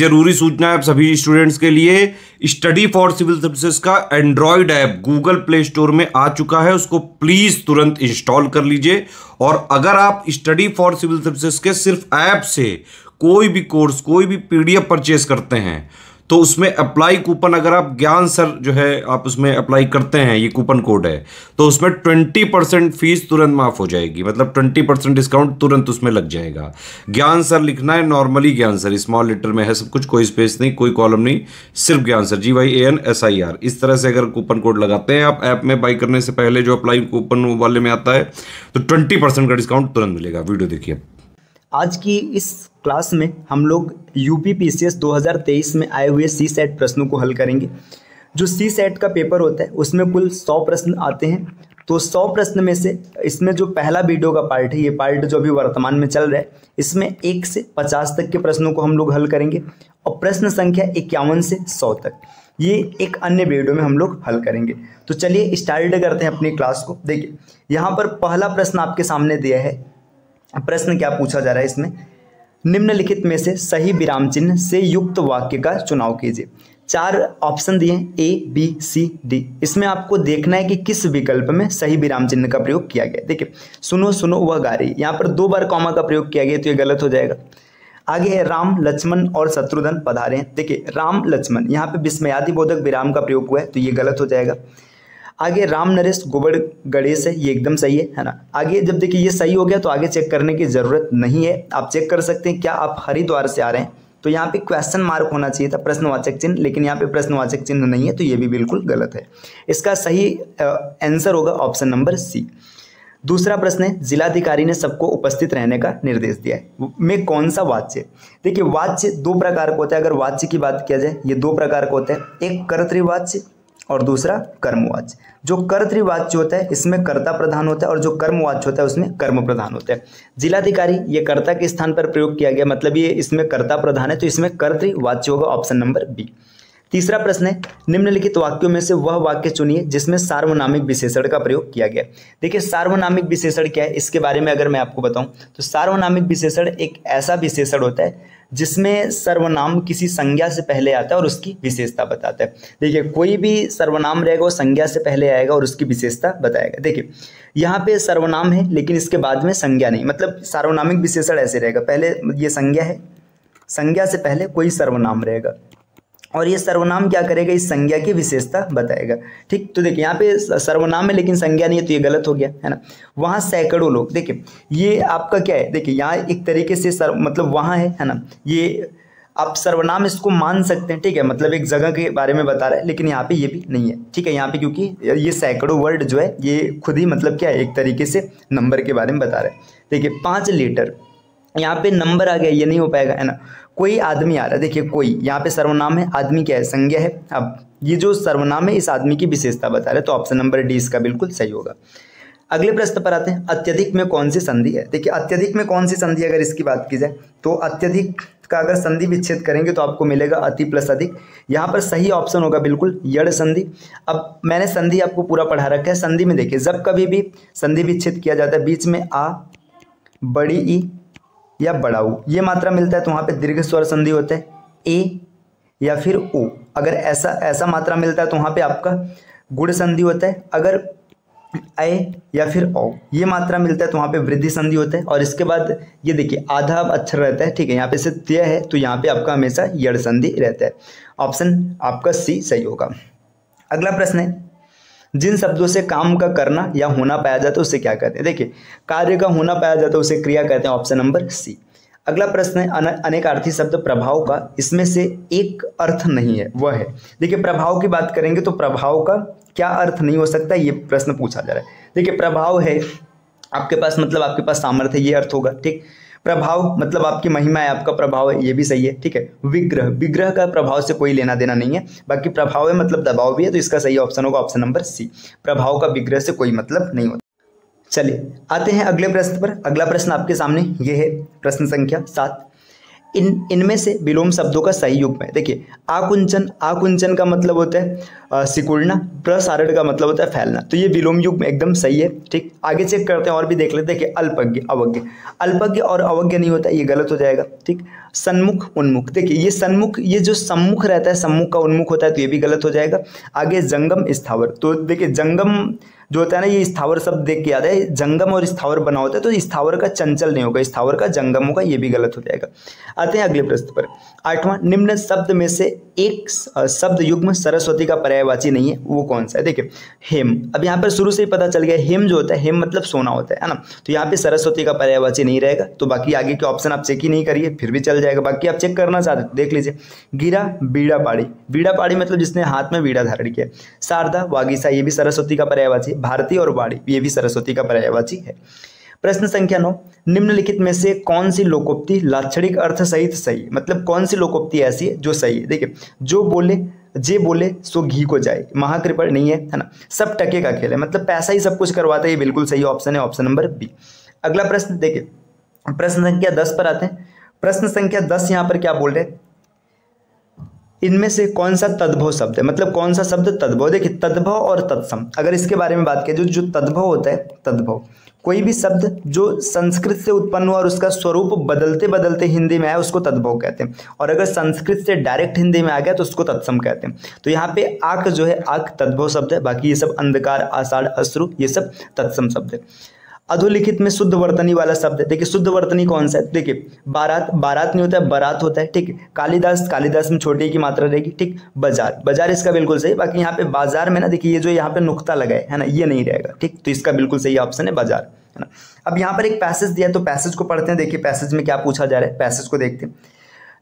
जरूरी सूचना है आप सभी स्टूडेंट्स के लिए, स्टडी फॉर सिविल सर्विसेज का Android app Google play store में आ चुका है, उसको प्लीज तुरंत इंस्टॉल कर लीजिए। और अगर आप स्टडी फॉर सिविल सर्विसेज के सिर्फ ऐप से कोई भी कोर्स, कोई भी पीडीएफ परचेस करते हैं तो उसमें अप्लाई कूपन, अगर आप ज्ञान सर जो है आप उसमें अप्लाई करते हैं, ये कूपन कोड है, तो उसमें 20% फीस तुरंत माफ हो जाएगी, मतलब 20% डिस्काउंट तुरंत उसमें लग जाएगा। ज्ञान सर लिखना है, नॉर्मली ज्ञान सर स्मॉल लेटर में है सब कुछ, कोई स्पेस नहीं, कोई कॉलम नहीं, सिर्फ ज्ञान सर GYANSIR। इस तरह से अगर कूपन कोड लगाते हैं आप ऐप में बाई करने से पहले, जो अप्लाई कूपन वाले में आता है, तो 20% का डिस्काउंट तुरंत मिलेगा। वीडियो देखिए। आज की इस क्लास में हम लोग UPPCS 2023 में आए हुए CSAT प्रश्नों को हल करेंगे। जो CSAT का पेपर होता है उसमें कुल 100 प्रश्न आते हैं। तो 100 प्रश्न में से इसमें जो पहला वीडियो का पार्ट है, ये पार्ट जो अभी वर्तमान में चल रहा है, इसमें 1 से 50 तक के प्रश्नों को हम लोग हल करेंगे और प्रश्न संख्या 51 से 100 तक ये एक अन्य वीडियो में हम लोग हल करेंगे। तो चलिए स्टार्ट करते हैं अपनी क्लास को। देखिए यहाँ पर पहला प्रश्न आपके सामने दिया है। प्रश्न क्या पूछा जा रहा है इसमें, निम्नलिखित में से सही विराम चिन्ह से युक्त वाक्य का चुनाव कीजिए। 4 ऑप्शन दिए हैं A, B, C, D। इसमें आपको देखना है कि किस विकल्प में सही विराम चिन्ह का प्रयोग किया गया। देखिए सुनो सुनो वह गा रही, यहाँ पर 2 बार कॉमा का प्रयोग किया गया तो ये गलत हो जाएगा। आगे है राम लक्ष्मण और शत्रुघ्न पधारे हैं। देखिए राम लक्ष्मण, यहाँ पे विस्मयादि बोधक विराम का प्रयोग हुआ है तो ये गलत हो जाएगा। आगे राम नरेश गोबर गणेश है, ये एकदम सही है ना। आगे जब देखिए ये सही हो गया तो आगे चेक करने की जरूरत नहीं है, आप चेक कर सकते हैं क्या आप हरिद्वार से आ रहे हैं, तो यहाँ पे क्वेश्चन मार्क होना चाहिए था, प्रश्नवाचक चिन्ह, लेकिन यहाँ पे प्रश्नवाचक चिन्ह नहीं है तो ये भी बिल्कुल गलत है। इसका सही आंसर होगा ऑप्शन नंबर C। दूसरा प्रश्न है, जिलाधिकारी ने सबको उपस्थित रहने का निर्देश दिया है में कौन सा वाच्य। देखिए वाच्य 2 प्रकार का होता है, अगर वाच्य की बात किया जाए ये 2 प्रकार का होता है, एक कर्तृवाच्य और दूसरा कर्मवाच्य। जो कर्तृवाच्य होता है इसमें कर्ता प्रधान होता है और जो कर्मवाच्य होता है उसमें कर्म प्रधान होता है। जिलाधिकारी ये कर्ता के स्थान पर प्रयोग किया गया, मतलब ये इसमें कर्ता प्रधान है तो इसमें कर्तृवाच्य होगा, ऑप्शन नंबर B। तीसरा प्रश्न है, निम्नलिखित वाक्यों में से वह वाक्य चुनिए जिसमें सार्वनामिक विशेषण का प्रयोग किया गया। देखिए सार्वनामिक विशेषण क्या है, इसके बारे में अगर मैं आपको बताऊं तो सार्वनामिक विशेषण एक ऐसा विशेषण होता है जिसमें सर्वनाम किसी संज्ञा से पहले आता है और उसकी विशेषता बताता है। देखिए कोई भी सर्वनाम रहेगा वो संज्ञा से पहले आएगा और उसकी विशेषता बताएगा। देखिए यहाँ पे सर्वनाम है लेकिन इसके बाद में संज्ञा नहीं, मतलब सार्वनामिक विशेषण ऐसे रहेगा, पहले ये संज्ञा है, संज्ञा से पहले कोई सर्वनाम रहेगा और ये सर्वनाम क्या करेगा, इस संज्ञा की विशेषता बताएगा। ठीक, तो देखिए यहाँ पे सर्वनाम है लेकिन संज्ञा नहीं है तो ये गलत हो गया है ना। वहाँ सैकड़ों लोग, देखिए ये आपका क्या है, देखिए यहाँ एक तरीके से मतलब वहाँ है ना, ये आप सर्वनाम इसको मान सकते हैं, ठीक है, मतलब एक जगह के बारे में बता रहा है, लेकिन यहाँ पे ये भी नहीं है, ठीक है, यहाँ पे क्योंकि ये सैकड़ों वर्ड जो है ये खुद ही मतलब क्या है, एक तरीके से नंबर के बारे में बता रहा है। देखिए 5 लीटर, यहाँ पे नंबर आ गया, ये नहीं हो पाएगा है ना। कोई आदमी आ रहा है, देखिए कोई, यहाँ पे सर्वनाम है, आदमी क्या है, संज्ञा है। अब ये जो सर्वनाम है इस आदमी की विशेषता बता रहे हैं तो ऑप्शन नंबर D इसका बिल्कुल सही होगा। अगले प्रश्न पर आते हैं, अत्यधिक में कौन सी संधि है। देखिए अत्यधिक में कौन सी संधि, अगर इसकी बात की जाए तो अत्यधिक का अगर संधि विच्छेद करेंगे तो आपको मिलेगा अति प्लस अधिक। यहाँ पर सही ऑप्शन होगा बिल्कुल यड़ संधि। अब मैंने संधि आपको पूरा पढ़ा रखा है। संधि में देखिए जब कभी भी संधि विच्छेद किया जाता है बीच में आ, बड़ी ई या बड़ा ऊ ये मात्रा मिलता है तो वहाँ पे दीर्घ स्वर संधि होता है, ए या फिर ओ। अगर ऐसा मात्रा मिलता है तो वहाँ पे आपका गुण संधि होता है। अगर ए या फिर ओ ये मात्रा मिलता है तो वहाँ पे वृद्धि संधि होता है। और इसके बाद ये देखिए आधा अक्षर रहता है, ठीक है, यहाँ पे से त्य है तो यहाँ पे आपका हमेशा यड़ संधि रहता है। ऑप्शन आपका C सही होगा। अगला प्रश्न है, जिन शब्दों से काम का करना या होना पाया जाता है उसे क्या कहते हैं। देखिए कार्य का होना पाया जाता है उसे क्रिया कहते हैं, ऑप्शन नंबर C। अगला प्रश्न है, अनेकार्थी शब्द प्रभाव का इसमें से एक अर्थ नहीं है वह है। देखिए प्रभाव की बात करेंगे तो प्रभाव का क्या अर्थ नहीं हो सकता, ये प्रश्न पूछा जा रहा है। देखिए प्रभाव है आपके पास, मतलब आपके पास सामर्थ्य, ये अर्थ होगा, ठीक। प्रभाव मतलब आपकी महिमा है, आपका प्रभाव है, ये भी सही है, ठीक है। विग्रह, विग्रह का प्रभाव से कोई लेना देना नहीं है, बाकी प्रभाव है मतलब दबाव भी है तो इसका सही ऑप्शन होगा ऑप्शन नंबर C। प्रभाव का विग्रह से कोई मतलब नहीं होता। चलिए आते हैं अगले प्रश्न पर। अगला प्रश्न आपके सामने ये है, प्रश्न संख्या 7। इनमें से विलोम शब्दों का सही युग्म है। देखिए आकुंचन, आकुंचन का मतलब होता है सिकुड़ना, प्रसारण का मतलब होता है फैलना, तो ये विलोम युग्म एकदम सही है, ठीक। आगे चेक करते हैं और भी देख लेते हैं। देखिए अल्पज्ञ, अवज्ञ, अल्पज्ञ और अवज्ञ नहीं होता, ये गलत हो जाएगा, ठीक। सन्मुख उन्मुख, देखिए ये सन्मुख, ये जो सम्मुख रहता है सम्मुख का उन्मुख होता है, तो ये भी गलत हो जाएगा। आगे जंगम स्थावर, तो देखिए जंगम जो होता है ना, ये स्थावर शब्द देख के याद है, जंगम और स्थावर बना होता है, तो स्थावर का चंचल नहीं होगा, स्थावर का जंगम होगा, ये भी गलत हो जाएगा। आते हैं अगले प्रश्न पर। 8वां, निम्न शब्द में से एक शब्द युग्म सरस्वती का पर्यायवाची नहीं है, वो कौन सा है? देखिए हेम, अब यहाँ पर शुरू से ही पता चल गया, हेम जो होता है, हेम मतलब सोना होता है ना, तो यहाँ पे सरस्वती का पर्यायवाची नहीं रहेगा। तो बाकी आगे के ऑप्शन आप चेक ही नहीं करिए, फिर भी चल जाएगा, बाकी आप चेक करना चाहते तो देख लीजिए। गिरा बीड़ा पाड़ी, बीड़ा पाड़ी मतलब जिसने हाथ में बीड़ा धारण किया। शारदा वागीसा, ये भी सरस्वती का पर्यायवाची। भारती और वाड़ी, ये भी सरस्वती का पर्यायवाची है। प्रश्न संख्या 9, निम्नलिखित में से कौन सी लोकोक्ति लाक्षणिक अर्थ सहित सही, मतलब कौन सी लोकोक्ति ऐसी है जो सही है? देखिए जो बोले जे बोले सो घी को जाए, महाकृपा नहीं है, है ना, सब टके का खेल है, मतलब पैसा ही सब कुछ करवाता है, ये बिल्कुल सही ऑप्शन है, ऑप्शन नंबर बी। अगला प्रश्न देखिए, प्रश्न संख्या 10 पर आते हैं। प्रश्न संख्या 10 यहाँ पर क्या बोल रहे हैं, इनमें से कौन सा तद्भव शब्द है, मतलब कौन सा शब्द तद्भव? देखिए तद्भव और तत्सम, अगर इसके बारे में बात करें, जो तद्भव होता है, तद्भव कोई भी शब्द जो संस्कृत से उत्पन्न हुआ और उसका स्वरूप बदलते बदलते हिंदी में आया, उसको तद्भव कहते हैं, और अगर संस्कृत से डायरेक्ट हिंदी में आ गया तो उसको तत्सम कहते हैं। तो यहाँ पे आक जो है, आक तद्भव शब्द है, बाकी ये सब अंधकार, आषाढ़, अश्रु, ये सब तत्सम शब्द है। अधोलिखित में शुद्ध वर्तनी वाला शब्द है, देखिए शुद्ध वर्तनी कौन सा है? देखिए बारात, बारात नहीं होता है, बारात होता है, ठीक है। कालिदास, कालिदास में छोटे की मात्रा रहेगी, ठीक। बाजार, बाजार इसका बिल्कुल सही, बाकी यहाँ पे बाजार में ना देखिए ये जो यहाँ पे नुक्ता लगा है ना, ये नहीं रहेगा, ठीक, तो इसका बिल्कुल सही ऑप्शन है बाजार, है ना। अब यहाँ पर एक पैसेज दिया है, तो पैसेज को पढ़ते हैं, देखिए पैसेज में क्या पूछा जा रहा है, पैसेज को देखते हैं।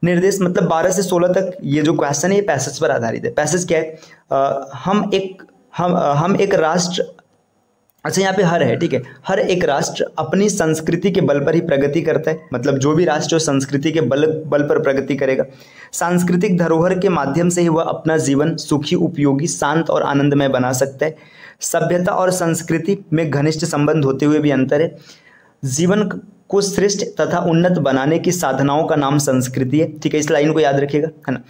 निर्देश मतलब 12 से 16 तक ये जो क्वेश्चन है ये पैसेज पर आधारित है। पैसेज क्या है, हम एक राष्ट्र, अच्छा यहाँ पे हर है, ठीक है, हर एक राष्ट्र अपनी संस्कृति के बल पर ही प्रगति करता है, मतलब जो भी राष्ट्र संस्कृति के बल पर प्रगति करेगा। सांस्कृतिक धरोहर के माध्यम से ही वह अपना जीवन सुखी, उपयोगी, शांत और आनंदमय बना सकता है। सभ्यता और संस्कृति में घनिष्ठ संबंध होते हुए भी अंतर है। जीवन को श्रेष्ठ तथा उन्नत बनाने की साधनाओं का नाम संस्कृति है, ठीक है, इस लाइन को याद रखिएगा, है ना।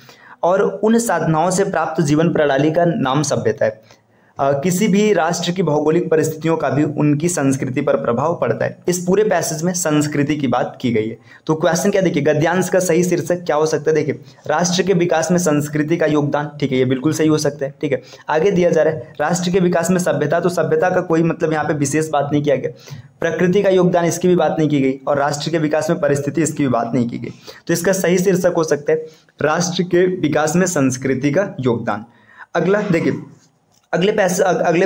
और उन साधनाओं से प्राप्त जीवन प्रणाली का नाम सभ्यता है। किसी भी राष्ट्र की भौगोलिक परिस्थितियों का भी उनकी संस्कृति पर प्रभाव पड़ता है। इस पूरे पैसेज में संस्कृति की बात की गई है। तो क्वेश्चन क्या, देखिए गद्यांश का सही शीर्षक क्या हो सकता है? देखिए राष्ट्र के विकास में संस्कृति का योगदान, ठीक है, ये बिल्कुल सही हो सकता है, ठीक है। आगे दिया जा रहा है राष्ट्र के विकास में सभ्यता, तो सभ्यता का कोई मतलब यहाँ पे विशेष बात नहीं किया गया। प्रकृति का योगदान, इसकी भी बात नहीं की गई, और राष्ट्र के विकास में परिस्थिति, इसकी भी बात नहीं की गई। तो इसका सही शीर्षक हो सकता है राष्ट्र के विकास में संस्कृति का योगदान। अगला देखिए, अगले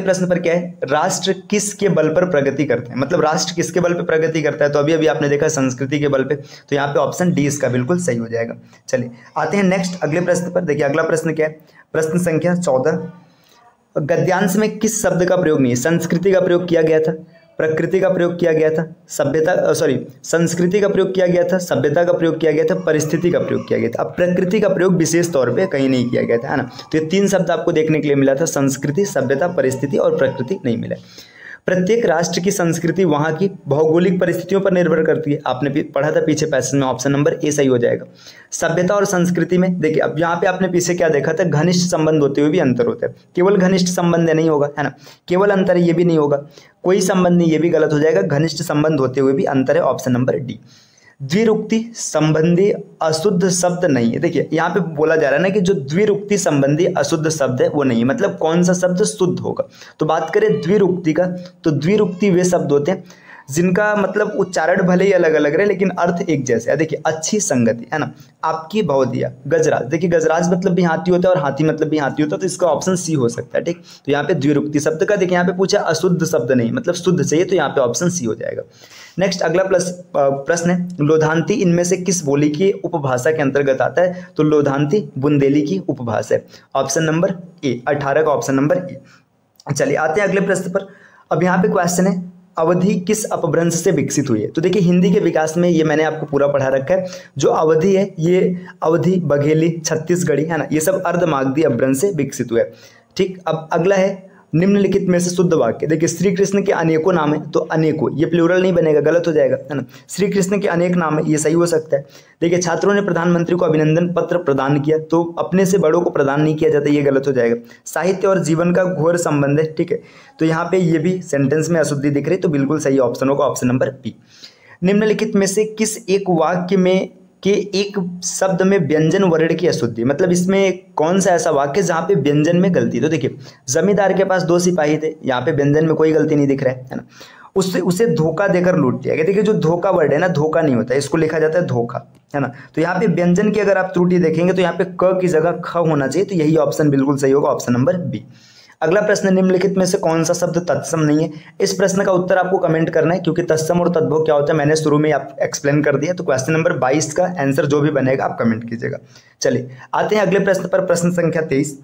प्रश्न पर क्या है, राष्ट्र किसके बल पर प्रगति करते हैं, मतलब राष्ट्र किसके बल पर प्रगति करता है? तो अभी आपने देखा संस्कृति के बल पे, तो यहाँ पे ऑप्शन डी इसका बिल्कुल सही हो जाएगा। चलिए आते हैं नेक्स्ट अगले प्रश्न पर। देखिए अगला प्रश्न क्या है, प्रश्न संख्या 14, गद्यांश में किस शब्द का प्रयोग नहीं है? संस्कृति का प्रयोग किया गया था, प्रकृति का प्रयोग किया गया था, संस्कृति का प्रयोग किया गया था, सभ्यता का प्रयोग किया गया था, परिस्थिति का प्रयोग किया गया था। अब प्रकृति का प्रयोग विशेष तौर पे कहीं नहीं किया गया था, है ना। तो ये 3 शब्द आपको देखने के लिए मिला था, संस्कृति, सभ्यता, परिस्थिति, और प्रकृति नहीं मिला। प्रत्येक राष्ट्र की संस्कृति वहाँ की भौगोलिक परिस्थितियों पर निर्भर करती है, आपने पढ़ा था पीछे पैसेज में, ऑप्शन नंबर ए सही हो जाएगा। सभ्यता और संस्कृति में देखिए, अब यहाँ पे आपने पीछे क्या देखा था, घनिष्ठ संबंध होते हुए भी अंतर होता है। केवल घनिष्ठ संबंध नहीं होगा, है ना, केवल अंतर है ये भी नहीं होगा, कोई संबंध नहीं, ये भी गलत हो जाएगा, घनिष्ठ संबंध होते हुए भी अंतर है, ऑप्शन नंबर डी। द्विरुक्ति संबंधी अशुद्ध शब्द नहीं है। देखिए यहाँ पे बोला जा रहा है ना कि जो द्विरुक्ति संबंधी अशुद्ध शब्द है वो नहीं है, मतलब कौन सा शब्द शुद्ध होगा। तो बात करें द्विरुक्ति का, तो द्विरुक्ति वे शब्द होते हैं जिनका मतलब उच्चारण भले ही अलग अलग रहे लेकिन अर्थ एक जैसे है। देखिए अच्छी संगति, है ना, आपकी भौदिया, गजराज, देखिए गजराज मतलब भी हाथी होता है और हाथी मतलब भी हाथी होता है, तो इसका ऑप्शन सी हो सकता है, ठीक। तो यहाँ पे द्विरुक्ति शब्द का देखिए यहाँ पे पूछा अशुद्ध शब्द नहीं, मतलब शुद्ध चाहिए, तो यहाँ पे ऑप्शन सी हो जाएगा। नेक्स्ट अगला प्रश्न है, लोधांती इनमें से किस बोली की उपभाषा के अंतर्गत आता है? तो लोधांती बुंदेली की उपभाषा है, ऑप्शन नंबर ए, 18 का ऑप्शन नंबर ए। चलिए आते हैं अगले प्रश्न पर। अब यहाँ पे क्वेश्चन है, अवधि किस अपभ्रंश से विकसित हुई है? तो देखिए हिंदी के विकास में ये मैंने आपको पूरा पढ़ा रखा है। जो अवधि है ये अवधि, बघेली, छत्तीसगढ़ी, है ना, ये सब अर्धमागधी अपभ्रंश से विकसित हुए, ठीक। अब अगला है, निम्नलिखित में से शुद्ध वाक्य। देखिए श्री कृष्ण के अनेकों नाम है, तो अनेकों ये प्लूरल नहीं बनेगा, गलत हो जाएगा, है ना। श्री कृष्ण के अनेक नाम है, ये सही हो सकता है। देखिए छात्रों ने प्रधानमंत्री को अभिनंदन पत्र प्रदान किया, तो अपने से बड़ों को प्रदान नहीं किया जाता, ये गलत हो जाएगा। साहित्य और जीवन का घोर संबंध है, ठीक है, तो यहाँ पे ये भी सेंटेंस में अशुद्धि दिख रही, तो बिल्कुल सही ऑप्शन होगा, ऑप्शन नंबर बी। निम्नलिखित में से किस एक वाक्य में कि एक शब्द में व्यंजन वर्ण की अशुद्धि, मतलब इसमें कौन सा ऐसा वाक्य जहाँ पे व्यंजन में गलती। तो देखिए जमींदार के पास 2 सिपाही थे, यहाँ पे व्यंजन में कोई गलती नहीं दिख रहा है ना, उसे धोखा देकर लूट लिया गया। देखिए जो धोखा वर्ड है ना, धोखा नहीं होता है, इसको लिखा जाता है धोखा, है ना। तो यहाँ पे व्यंजन की अगर आप त्रुटि देखेंगे तो यहाँ पे क की जगह ख होना चाहिए, तो यही ऑप्शन बिल्कुल सही होगा, ऑप्शन नंबर बी। अगला प्रश्न, निम्नलिखित में से कौन सा शब्द तत्सम नहीं है। इस प्रश्न का उत्तर आपको कमेंट करना है, क्योंकि तत्सम और तद्भव क्या होता है मैंने शुरू में आप एक्सप्लेन कर दिया। तो क्वेश्चन नंबर 22 का आंसर जो भी बनेगा आप कमेंट कीजिएगा। चलिए आते हैं अगले प्रश्न पर, प्रश्न संख्या 23।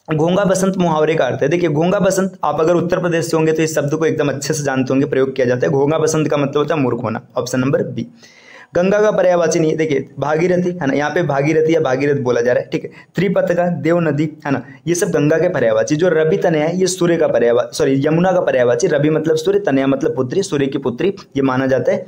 घोंगा बसंत मुहावरे का अर्थ है। देखिए घोंगा बसंत, आप अगर उत्तर प्रदेश से होंगे तो इस शब्द को एकदम अच्छे से जानते होंगे, प्रयोग किया जाता है। घोंगा बसंत का मतलब होता है मूर्ख होना, ऑप्शन नंबर बी। गंगा का पर्यायवाची नहीं है, देखिए भागीरथी है ना, यहाँ पे भागीरथी या भागीरथ बोला जा रहा है, ठीक है। त्रिपथका, देव नदी है ना, ये सब गंगा के पर्यायवाची। जो रवि तनया है ये सूर्य का पर्यायवाची, सॉरी यमुना का पर्यायवाची। रवि मतलब सूर्य, तनया मतलब पुत्री, सूर्य की पुत्री ये माना जाता है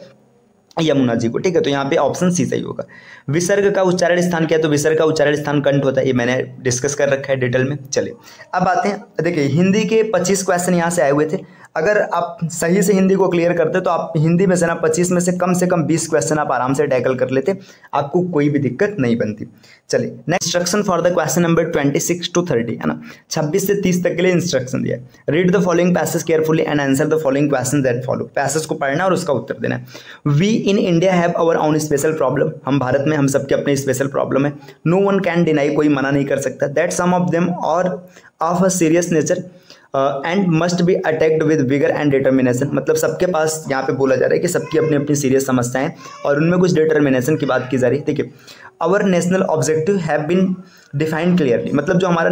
यमुना जी को, ठीक है। तो यहाँ पे ऑप्शन सी सही होगा। विसर्ग का उच्चारण स्थान क्या है, तो विसर्ग का उच्चारण स्थान कंठ होता है, ये मैंने डिस्कस कर रखा है डिटेल में। चलिए अब आते हैं, देखिए हिंदी के 25 क्वेश्चन यहाँ से आए हुए थे। अगर आप सही से हिंदी को क्लियर करते तो आप हिंदी में से ना 25 में से कम 20 क्वेश्चन आप आराम से टैकल कर लेते, आपको कोई भी दिक्कत नहीं बनती। चलिए next, instruction for the question number 26 to 30 है ना, 26 से 30 तक के लिए इंस्ट्रक्शन दिया है। Read the following passage carefully and answer the following question that follow. Passage को पढ़ना और उसका उत्तर देना है। We in India have our own special problem, हम भारत में हम सबके अपने स्पेशल प्रॉब्लम है। नो वन कैन डिनाई, कोई मना नहीं कर सकता। That some of them are of a serious nature and must be attacked with vigour and determination, मतलब सबके पास यहाँ पे बोला जा रहा है कि सबकी अपनी अपनी सीरियस समस्याएं और उनमें कुछ डिटर्मिनेशन की बात की जा रही है। देखिए our national objective have been defined clearly, मतलब जो हमारा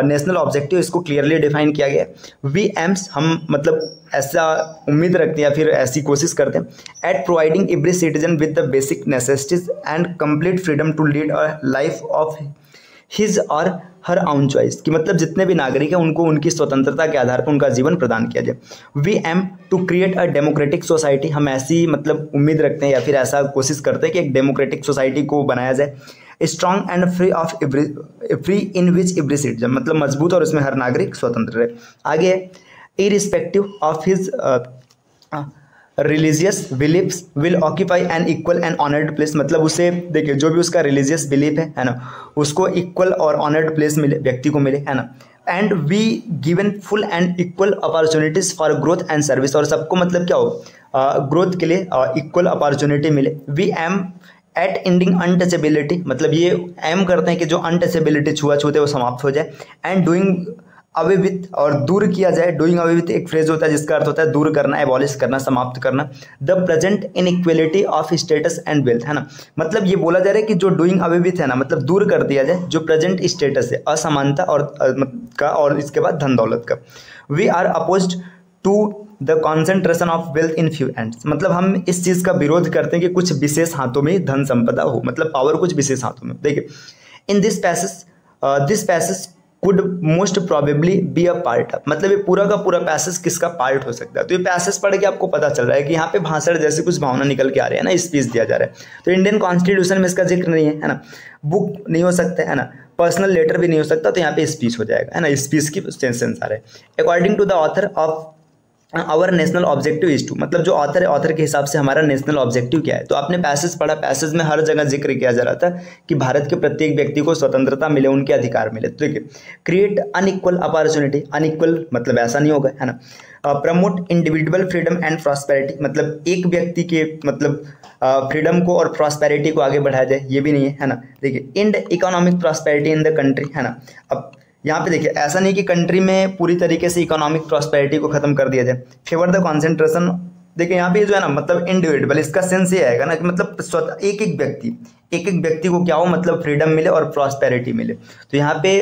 नेशनल ऑब्जेक्टिव इसको क्लियरली डिफाइन किया गया है। वी एम्स, हम मतलब ऐसा उम्मीद रखते हैं या फिर ऐसी कोशिश करते हैं at providing every citizen with the basic necessities and complete freedom to lead a life of his or her on choice, कि मतलब जितने भी नागरिक हैं उनको उनकी स्वतंत्रता के आधार पर उनका जीवन प्रदान किया जाए। We aim to create a democratic society, हम ऐसी मतलब उम्मीद रखते हैं या फिर ऐसा कोशिश करते हैं कि एक डेमोक्रेटिक सोसाइटी को बनाया जाए। Strong and free of free in which every citizen, मतलब मजबूत और उसमें हर नागरिक स्वतंत्र रहे। आगे irrespective of his religious beliefs will occupy an equal and honoured place, मतलब उसे देखिए जो भी उसका रिलीजियस बिलीफ है ना, उसको इक्वल और ऑनर्ड प्लेस मिले, व्यक्ति को मिले, है ना। And we given full and equal opportunities for growth and service, और सबको मतलब क्या हो ग्रोथ के लिए इक्वल अपॉर्चुनिटी मिले। We aim at ending untouchability, मतलब ये एम करते हैं कि जो अनटचेबिलिटी छुआछूत है वो समाप्त हो जाए। एंड डूइंग अवे विथ, और दूर किया जाए। डूइंग अवे विथ एक फ्रेज होता है जिसका अर्थ होता है दूर करना, एबॉलिश करना, समाप्त करना। The present inequality of status and wealth, है ना, मतलब ये बोला जा रहा है कि जो डूइंग अवे विथ है ना, मतलब दूर कर दिया जाए जो प्रेजेंट स्टेटस है असमानता और इसके बाद धन दौलत का। We are opposed to the concentration of wealth in few hands, मतलब हम इस चीज़ का विरोध करते हैं कि कुछ विशेष हाथों में धन संपदा हो, मतलब पावर कुछ विशेष हाथों में। देखिए in this passage could most probably be a part of, मतलब ये पूरा का पूरा पैसेज किसका पार्ट हो सकता है। तो ये पैसेज पढ़ के आपको पता चल रहा है कि यहाँ पे भाषण जैसे कुछ भावना निकल के आ रही है ना, स्पीच दिया जा रहा है। तो इंडियन कॉन्स्टिट्यूशन में इसका जिक्र नहीं है ना, बुक नहीं हो सकता है ना, पर्सनल लेटर भी नहीं हो सकता, तो यहाँ पे स्पीच हो जाएगा, है ना, स्पीच की सेंस आ रहा है। According to the author of our national objective is to, मतलब जो ऑथर है ऑथर के हिसाब से हमारा नेशनल ऑब्जेक्टिव क्या है। तो आपने पैसेज पढ़ा, पैसेज में हर जगह जिक्र किया जा रहा था कि भारत के प्रत्येक व्यक्ति को स्वतंत्रता मिले, उनके अधिकार मिले। तो देखिए क्रिएट अनइक्वल अपॉर्चुनिटी, अनइक्वल मतलब ऐसा नहीं होगा, है ना। Promote individual freedom and prosperity, मतलब एक व्यक्ति के मतलब फ्रीडम को और प्रॉस्पेरिटी को आगे बढ़ाया जाए, ये भी नहीं है ना। देखिए and economic prosperity in the country, है ना। अब यहाँ पे देखिए ऐसा नहीं कि कंट्री में पूरी तरीके से इकोनॉमिक प्रॉस्पेरिटी को खत्म कर दिया जाए। फेवर द कॉन्सेंट्रेशन, देखिए यहाँ पे जो है ना मतलब इंडिविजुअल, इसका सेंस ये आएगा ना कि मतलब एक एक व्यक्ति को क्या हो, मतलब फ्रीडम मिले और प्रॉस्पेरिटी मिले। तो यहाँ पे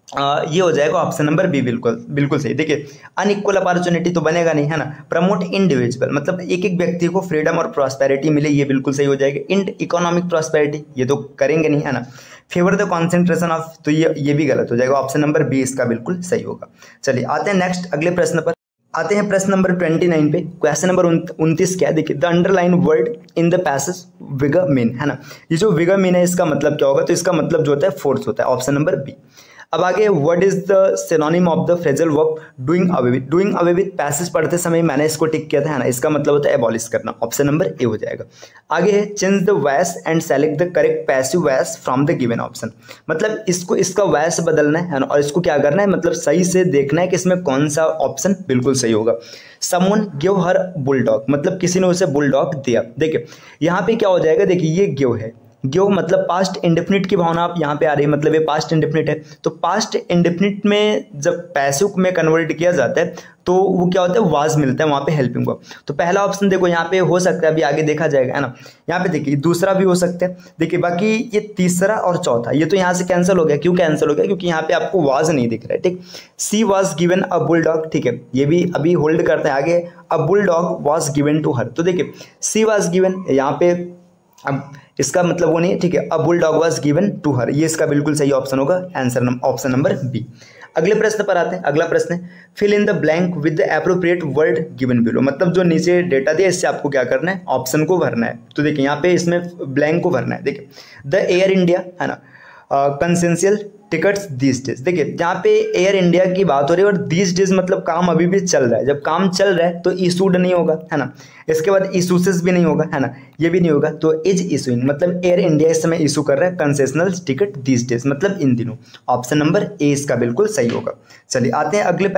ये हो जाएगा ऑप्शन नंबर बी, बिल्कुल सही। देखिए अनइक्वल अपॉर्चुनिटी तो बनेगा नहीं, है ना। प्रमोट इंडिविजुअल, मतलब एक एक व्यक्ति को फ्रीडम और प्रॉस्पेरिटी मिले, ये बिल्कुल सही हो जाएगा। इंड इकोनॉमिक प्रॉस्पेरिटी ये तो करेंगे नहीं, है ना। फेवर द कॉन्सेंट्रेशन ऑफ, तो ये भी गलत हो जाएगा, ऑप्शन नंबर बी इसका बिल्कुल सही होगा। चलिए आते हैं नेक्स्ट अगले प्रश्न पर, आते हैं प्रश्न नंबर 29 पे। क्वेश्चन नंबर 29 क्या है, देखिए the underline word in the passage vigour mean, है ना। ये जो विगर मीन है इसका मतलब क्या होगा, तो इसका मतलब जो होता है फोर्स होता है, ऑप्शन नंबर बी। अब आगे what is the synonym of the phrasal verb doing away with. Doing away with passage पढ़ते समय मैंने इसको टिक किया था, है ना, इसका मतलब होता है एबॉलिश करना। ऑप्शन नंबर ए हो जाएगा। आगे है change the voice and select the correct passive voice from the given option. मतलब इसको इसका वॉइस बदलना है ना, और इसको क्या करना है, मतलब सही से देखना है कि इसमें कौन सा ऑप्शन बिल्कुल सही होगा। समवन गिव हर बुलडॉग, मतलब किसी ने उसे बुलडॉग दिया। देखिए यहाँ पे क्या हो जाएगा, देखिए ये गिव है, गिव मतलब पास्ट इंडेफिनिट की भावना आप यहाँ पे आ रही है, मतलब ये पास्ट इंडेफिनिट है। तो पास्ट इंडेफिनिट में जब पैसिव में कन्वर्ट किया जाता है तो वो क्या होता है, वाज मिलता है वहाँ पे हेल्पिंग वर्ब। तो पहला ऑप्शन देखो यहाँ पे हो सकता है, अभी आगे देखा जाएगा, है ना। यहाँ पे देखिए दूसरा भी हो सकता है। देखिए बाकी ये तीसरा और चौथा ये तो यहाँ से कैंसिल हो गया। क्यों कैंसिल हो गया, क्योंकि यहाँ पे आपको वाज नहीं दिख रहा है, ठीक। She was given a bulldog, ठीक है, ये भी अभी होल्ड करते हैं। आगे a bulldog was given to her, तो देखिए सी वाज गिवन, यहाँ पे अब इसका मतलब वो नहीं है, ठीक है। A bulldog was given to her, ये इसका बिल्कुल सही ऑप्शन होगा, आंसर ऑप्शन नंबर बी। अगले प्रश्न पर आते हैं। अगला प्रश्न है fill in the blank with the appropriate word given below. मतलब जो नीचे डेटा दिया इससे आपको क्या करना है, ऑप्शन को भरना है। तो देखिए यहाँ पे इसमें ब्लैंक को भरना है। देखिए द एयर इंडिया, है ना, कंसेंशियल टिकट्स दीज डेज। देखिए जहाँ पे एयर इंडिया की बात हो रही है और दीज डेज मतलब काम अभी भी चल रहा है। जब काम चल रहा है तो इशूड नहीं होगा, है ना। इसके बाद इशूसेस भी नहीं होगा, है ना, ये भी नहीं होगा। तो इज इशूइंग मतलब एयर इंडिया इस समय इशू कर रहा है कंसेशनल टिकट दीज डेज, मतलब इन दिनों। ऑप्शन नंबर ए इसका बिल्कुल सही होगा। चलिए आते हैं अगले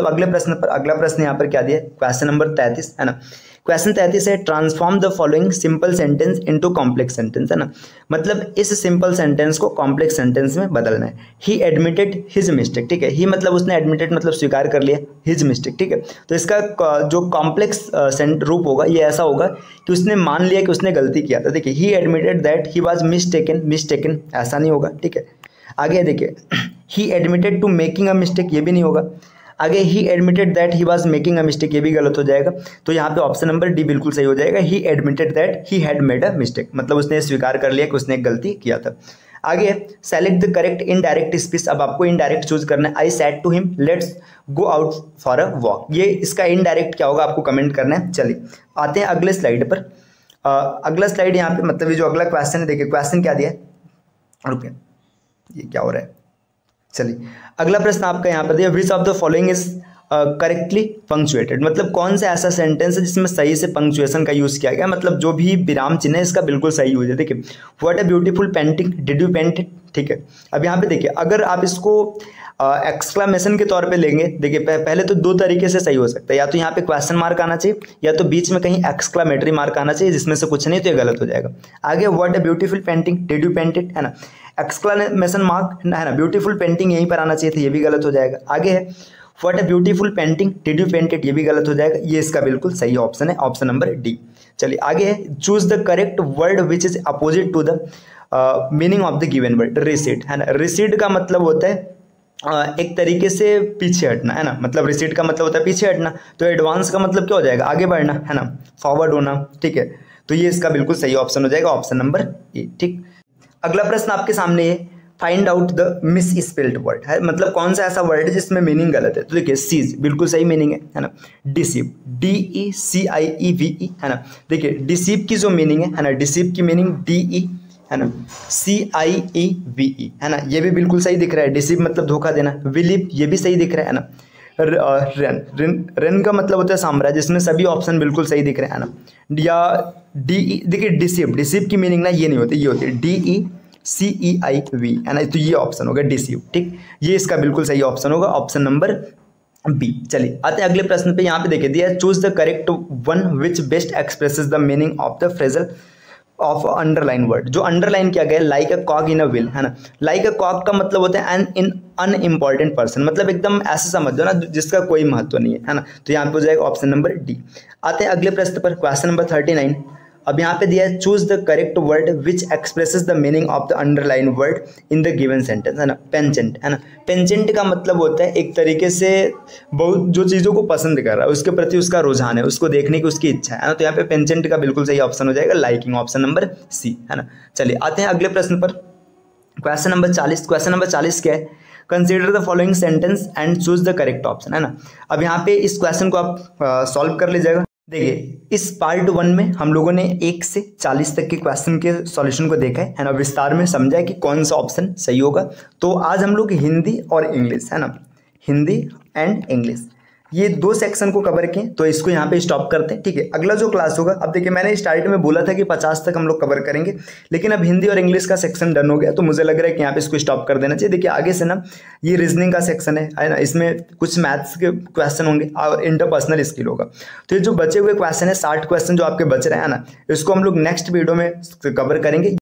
अगले प्रश्न पर। अगला प्रश्न यहाँ पर क्या दिया है, क्वेश्चन नंबर 33, है ना। क्वेश्चन 33 है transform the following simple sentence into complex sentence, है ना। मतलब इस सिंपल सेंटेंस को कॉम्प्लेक्स सेंटेंस में बदलना है। ही एडमिटेड हिज मिस्टेक, ठीक है, ही मतलब उसने एडमिटेड मतलब स्वीकार कर लिया, हिज मिस्टेक, ठीक है। तो इसका जो कॉम्प्लेक्स रूप होगा ये ऐसा होगा कि उसने मान लिया कि उसने गलती किया था। देखिए he admitted that he was mistaken ऐसा नहीं होगा, ठीक है। आगे देखिए he admitted to making a mistake, ये भी नहीं होगा। आगे he admitted that he was making a mistake, ये भी गलत हो जाएगा। तो यहाँ पे ऑप्शन नंबर डी बिल्कुल सही हो जाएगा। ही admitted that he had made a mistake, मतलब उसने स्वीकार कर लिया कि उसने एक गलती किया था। आगे select the correct indirect speech. अब आपको इनडायरेक्ट चूज करना है। I said to him let's go out for a walk, ये इसका इनडायरेक्ट क्या होगा आपको कमेंट करना है। चलिए आते हैं अगले स्लाइड पर। अगला स्लाइड यहाँ पे मतलब ये जो अगला क्वेश्चन है, देखिए क्वेश्चन क्या दिया है, रुकिए ये क्या हो रहा है। चलिए अगला प्रश्न आपका यहाँ पर दिया which of the following is correctly punctuated. मतलब कौन सा ऐसा सेंटेंस है जिसमें सही से पंक्चुएशन का यूज किया गया, मतलब जो भी विराम चिन्ह है इसका बिल्कुल सही यूज है। देखिए what a beautiful painting did you paint it, ठीक है। अब यहाँ पे देखिए अगर आप इसको एक्सक्लामेशन के तौर पे लेंगे, देखिए पहले तो दो तरीके से सही हो सकता है, या तो यहाँ पे क्वेश्चन मार्क आना चाहिए या तो बीच में कहीं एक्सक्लामेटरी मार्क आना चाहिए, जिसमें से कुछ नहीं तो ये गलत हो जाएगा। आगे what a beautiful painting did you paint it, है ना, एक्सक्लामेशन मार्क, है ना, ब्यूटीफुल पेंटिंग यहीं पर आना चाहिए था, ये भी गलत हो जाएगा। आगे है what a beautiful painting did you paint it, ये भी गलत हो जाएगा। ये इसका बिल्कुल सही ऑप्शन है, ऑप्शन नंबर डी। चलिए आगे है choose the correct word which is opposite to the meaning of the given word, recede, है ना। रिसीड का मतलब होता है एक तरीके से पीछे हटना, है ना, मतलब रिसीड का मतलब होता है पीछे हटना। तो एडवांस का मतलब क्या हो जाएगा, आगे बढ़ना, है ना, फॉरवर्ड होना, ठीक है। तो ये इसका बिल्कुल सही ऑप्शन हो जाएगा, ऑप्शन नंबर ए, ठीक। अगला प्रश्न आपके सामने है find out the miss spelled word, है मतलब कौन सा ऐसा वर्ड है जिसमें मीनिंग गलत है। तो देखिए सीज बिल्कुल सही मीनिंग है ना। डिसीव DECIEVE, है ना। देखिए डिसीव की जो मीनिंग है ना, डिसीव की मीनिंग DE, है ना, CIEVE, है ना, ये भी बिल्कुल सही दिख रहा है। डिसीव मतलब धोखा देना। विलीव ये भी सही दिख रहा है ना। रेन का मतलब होता है साम्राज्य, जिसमें सभी ऑप्शन बिल्कुल सही दिख रहे हैं ना। या DE, देखिए डिसीव की मीनिंग ना ये नहीं होती, ये होती है DECEIV, है ना। तो ये ऑप्शन होगा डिसीव, ठीक। ये इसका बिल्कुल सही ऑप्शन होगा, ऑप्शन नंबर बी। चलिए आते हैं अगले प्रश्न पे। यहाँ पे देखिए दिया choose the correct one which best expresses the meaning of the phrasal of underline word. जो अंडरलाइन किया गया like a कॉग in a wheel, है ना। लाइक अ कॉग का मतलब होता है एन अनइम्पॉर्टेंट पर्सन, मतलब एकदम ऐसे समझ दो ना जिसका कोई महत्व नहीं है ना। तो यहाँ पे हो जाएगा ऑप्शन नंबर डी। आते हैं अगले प्रश्न पर, क्वेश्चन नंबर 39। अब यहाँ पे दिया है choose the correct word which expresses the meaning of the underline word in the given sentence, है ना। पेंचेंट, है ना। पेंचेंट का मतलब होता है एक तरीके से बहुत जो चीज़ों को पसंद कर रहा है उसके प्रति उसका रुझान है, उसको देखने की उसकी इच्छा है ना। तो यहाँ पे पेंचेंट का बिल्कुल सही ऑप्शन हो जाएगा लाइकिंग, ऑप्शन नंबर सी, है ना। चलिए आते हैं अगले प्रश्न पर, क्वेश्चन नंबर 40। क्वेश्चन नंबर 40 क्या है, consider the following sentence and choose the correct option, है ना। अब यहाँ पे इस क्वेश्चन को आप सॉल्व कर लीजिएगा। देखिए, इस पार्ट 1 में हम लोगों ने 1 से 40 तक के क्वेश्चन के सॉल्यूशन को देखा है ना, विस्तार में समझा है कि कौन सा ऑप्शन सही होगा। तो आज हम लोग हिंदी और इंग्लिश, है ना, हिंदी एंड इंग्लिश, ये 2 सेक्शन को कवर किए, तो इसको यहाँ पे स्टॉप करते हैं। ठीक है, अगला जो क्लास होगा, अब देखिए मैंने स्टार्ट में बोला था कि 50 तक हम लोग कवर करेंगे, लेकिन अब हिंदी और इंग्लिश का सेक्शन डन हो गया, तो मुझे लग रहा है कि यहाँ पे इसको स्टॉप कर देना चाहिए। देखिए आगे से ना ये रीजनिंग का सेक्शन है ना, इसमें कुछ मैथ्स के क्वेश्चन होंगे और इंटरपर्सनल स्किल होगा। तो ये जो बचे हुए क्वेश्चन है 60 क्वेश्चन जो आपके बच रहे हैं ना, इसको हम लोग नेक्स्ट वीडियो में कवर करेंगे।